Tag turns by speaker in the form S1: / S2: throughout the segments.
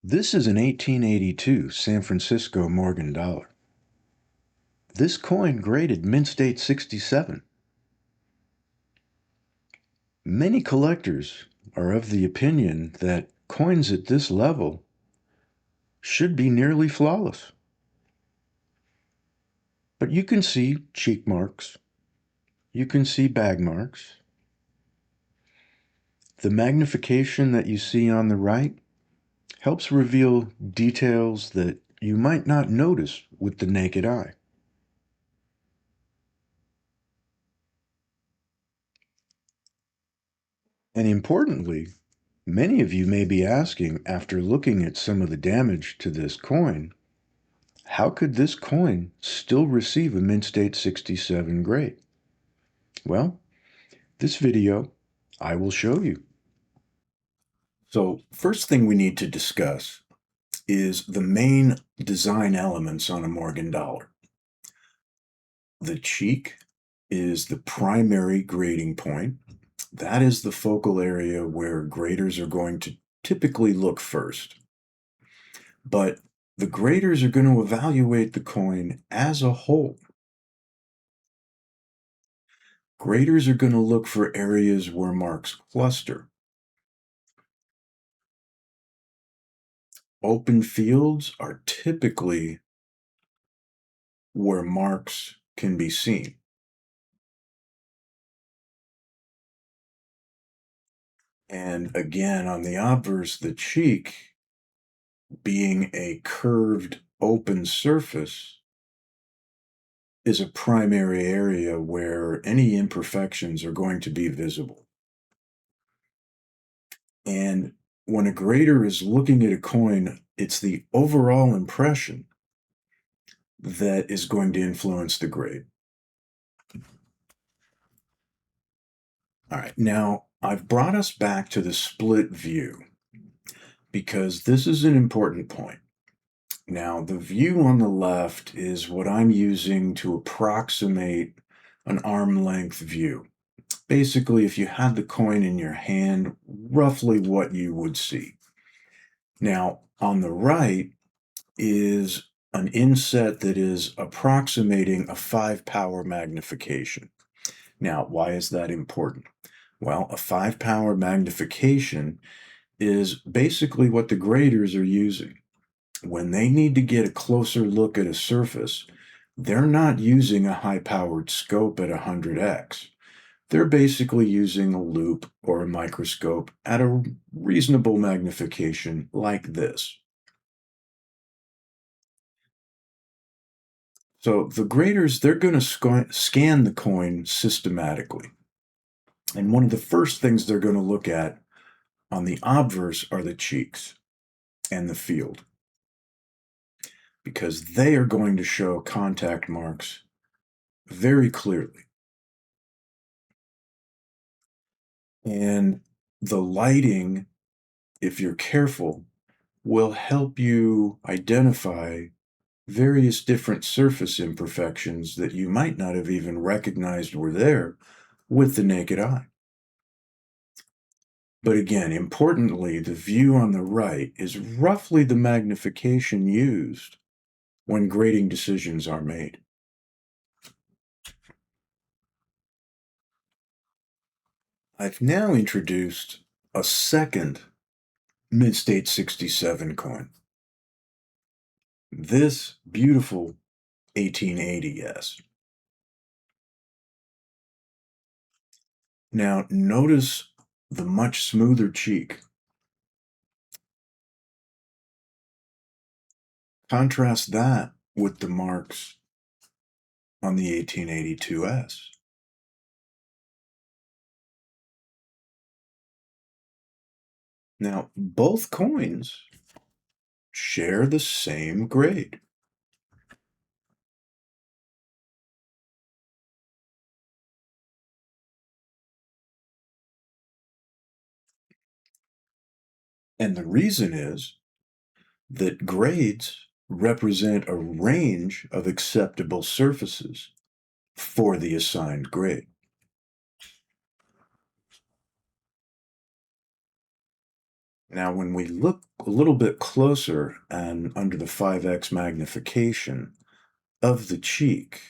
S1: This is an 1882 San Francisco Morgan dollar. This coin graded mint state 67. Many collectors are of the opinion that coins at this level should be nearly flawless. But you can see cheek marks, you can see bag marks. The magnification that you see on the right helps reveal details that you might not notice with the naked eye. And importantly, many of you may be asking, after looking at some of the damage to this coin, how could this coin still receive a mint state 67 grade? Well, this video, I will show you. So first thing we need to discuss is the main design elements on a Morgan dollar. The cheek is the primary grading point. That is the focal area where graders are going to typically look first. But the graders are going to evaluate the coin as a whole. Graders are going to look for areas where marks cluster. Open fields are typically where marks can be seen. And again, on the obverse, the cheek, being a curved open surface, is a primary area where any imperfections are going to be visible. And when a grader is looking at a coin, it's the overall impression that is going to influence the grade. All right, now I've brought us back to the split view because this is an important point. Now, the view on the left is what I'm using to approximate an arm length view. Basically, if you had the coin in your hand, roughly what you would see. Now, on the right is an inset that is approximating a 5-power magnification. Now, why is that important? Well, a 5-power magnification is basically what the graders are using. When they need to get a closer look at a surface, they're not using a high-powered scope at 100x. They're basically using a loupe or a microscope at a reasonable magnification like this. So the graders, they're going to scan the coin systematically. And one of the first things they're going to look at on the obverse are the cheeks and the field, because they are going to show contact marks very clearly. And the lighting, if you're careful, will help you identify various different surface imperfections that you might not have even recognized were there with the naked eye. But again, importantly, the view on the right is roughly the magnification used when grading decisions are made. I've now introduced a second mint state 67 coin. This beautiful 1880s. Now, notice the much smoother cheek. Contrast that with the marks on the 1882s. Now, both coins share the same grade. And the reason is that grades represent a range of acceptable surfaces for the assigned grade. Now, when we look a little bit closer and under the 5x magnification of the cheek,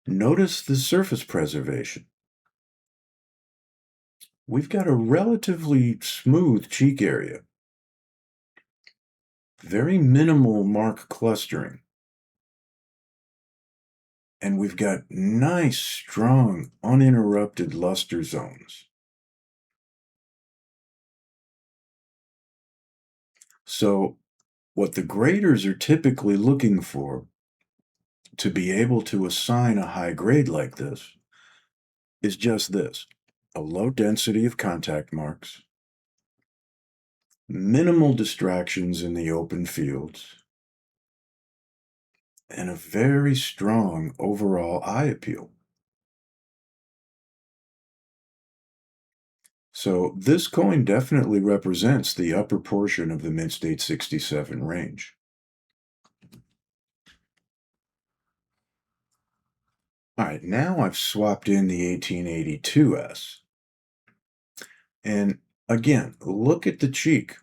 S1: notice the surface preservation. We've got a relatively smooth cheek area, very minimal mark clustering, and we've got nice, strong, uninterrupted luster zones. So, what the graders are typically looking for to be able to assign a high grade like this is just this: a low density of contact marks, minimal distractions in the open fields, and a very strong overall eye appeal. So this coin definitely represents the upper portion of the Mint State 67 range. All right, now I've swapped in the 1882S. And again, look at the cheek.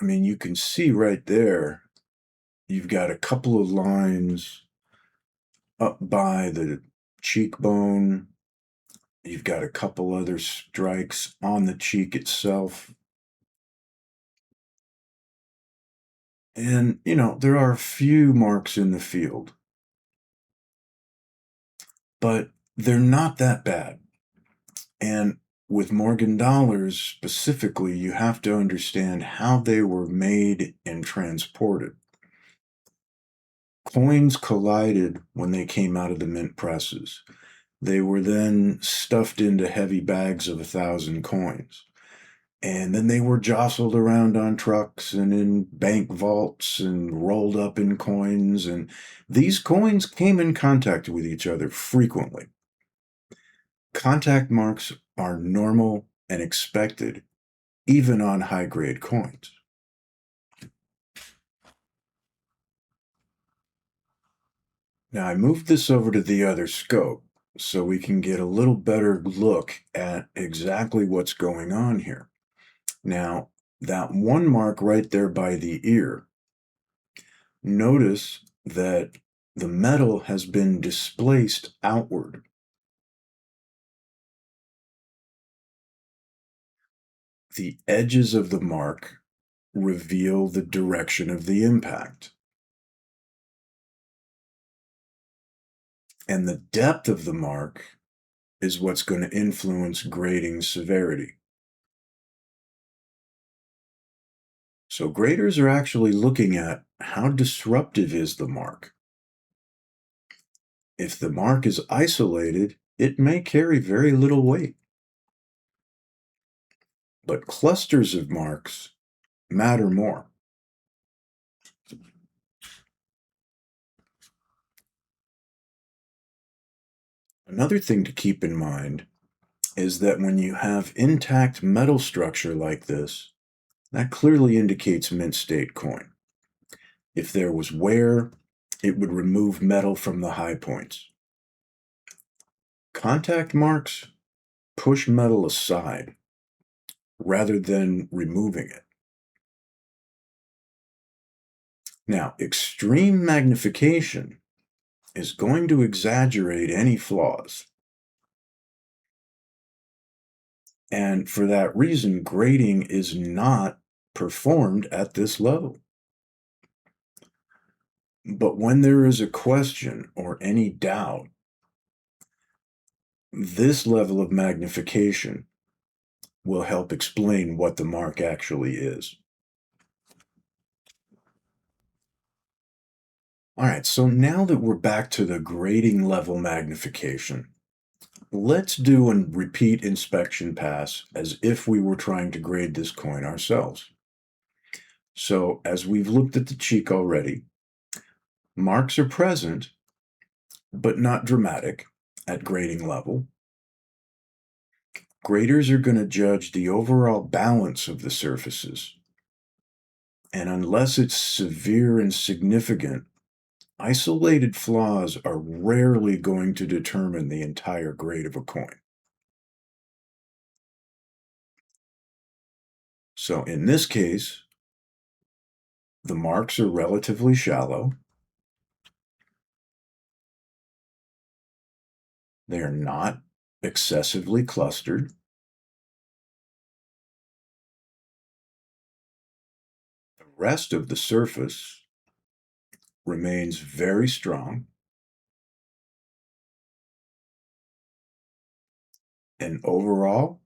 S1: I mean, you can see right there, you've got a couple of lines up by the cheekbone. You've got a couple other strikes on the cheek itself. And, there are a few marks in the field, but they're not that bad. And with Morgan dollars specifically, you have to understand how they were made and transported. Coins collided when they came out of the mint presses. They were then stuffed into heavy bags of 1,000 coins. And then they were jostled around on trucks and in bank vaults and rolled up in coins. And these coins came in contact with each other frequently. Contact marks are normal and expected, even on high-grade coins. Now, I moved this over to the other scope so we can get a little better look at exactly what's going on here. Now, that one mark right there by the ear, notice that the metal has been displaced outward. The edges of the mark reveal the direction of the impact. And the depth of the mark is what's going to influence grading severity. So graders are actually looking at how disruptive is the mark. If the mark is isolated, it may carry very little weight. But clusters of marks matter more. Another thing to keep in mind is that when you have intact metal structure like this, that clearly indicates mint state coin. If there was wear, it would remove metal from the high points. Contact marks push metal aside rather than removing it. Now, extreme magnification is going to exaggerate any flaws. And for that reason, grading is not performed at this level. But when there is a question or any doubt, this level of magnification will help explain what the mark actually is. All right, so now that we're back to the grading level magnification, let's do a repeat inspection pass as if we were trying to grade this coin ourselves. So as we've looked at the cheek already, marks are present, but not dramatic at grading level. Graders are going to judge the overall balance of the surfaces. And unless it's severe and significant, Isolated flaws are rarely going to determine the entire grade of a coin. So in this case, the marks are relatively shallow. They are not excessively clustered. The rest of the surface remains very strong. And overall,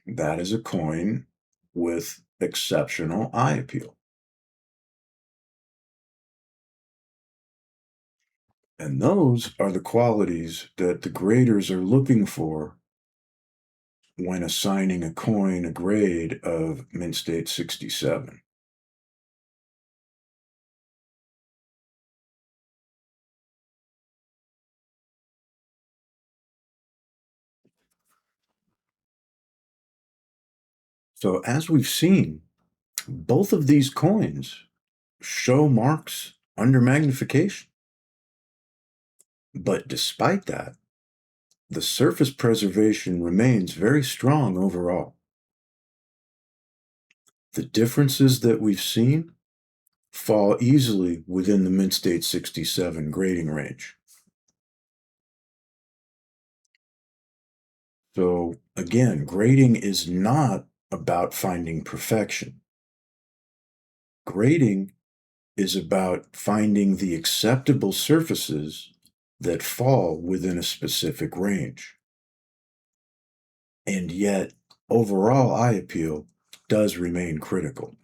S1: that is a coin with exceptional eye appeal. And those are the qualities that the graders are looking for when assigning a coin a grade of mint state 67. So, as we've seen, both of these coins show marks under magnification. But despite that, the surface preservation remains very strong overall. The differences that we've seen fall easily within the mint state 67 grading range. So again, grading is not about finding perfection. Grading is about finding the acceptable surfaces that fall within a specific range. And yet, overall eye appeal does remain critical.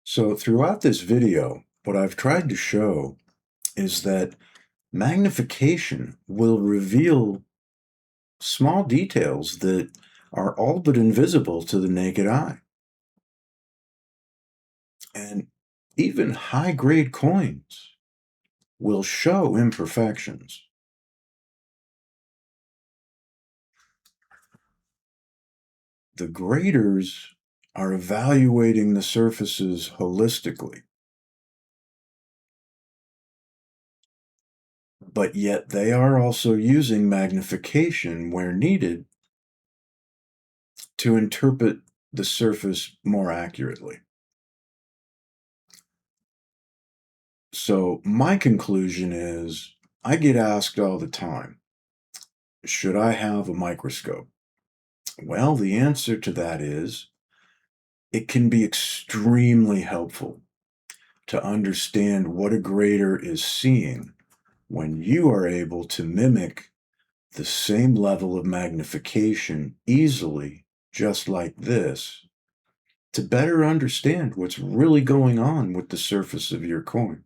S1: So throughout this video, what I've tried to show is that magnification will reveal small details that are all but invisible to the naked eye. And even high-grade coins will show imperfections. The graders are evaluating the surfaces holistically, but yet they are also using magnification where needed to interpret the surface more accurately. So my conclusion is I get asked all the time, should I have a microscope? Well, the answer to that is it can be extremely helpful to understand what a grader is seeing when you are able to mimic the same level of magnification easily, just like this, to better understand what's really going on with the surface of your coin,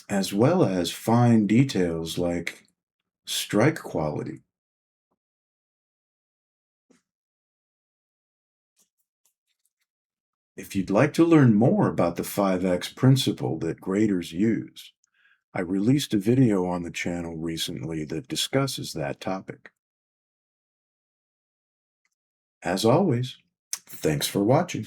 S1: as well as fine details like strike quality. If you'd like to learn more about the 5x principle that graders use, I released a video on the channel recently that discusses that topic. As always, thanks for watching.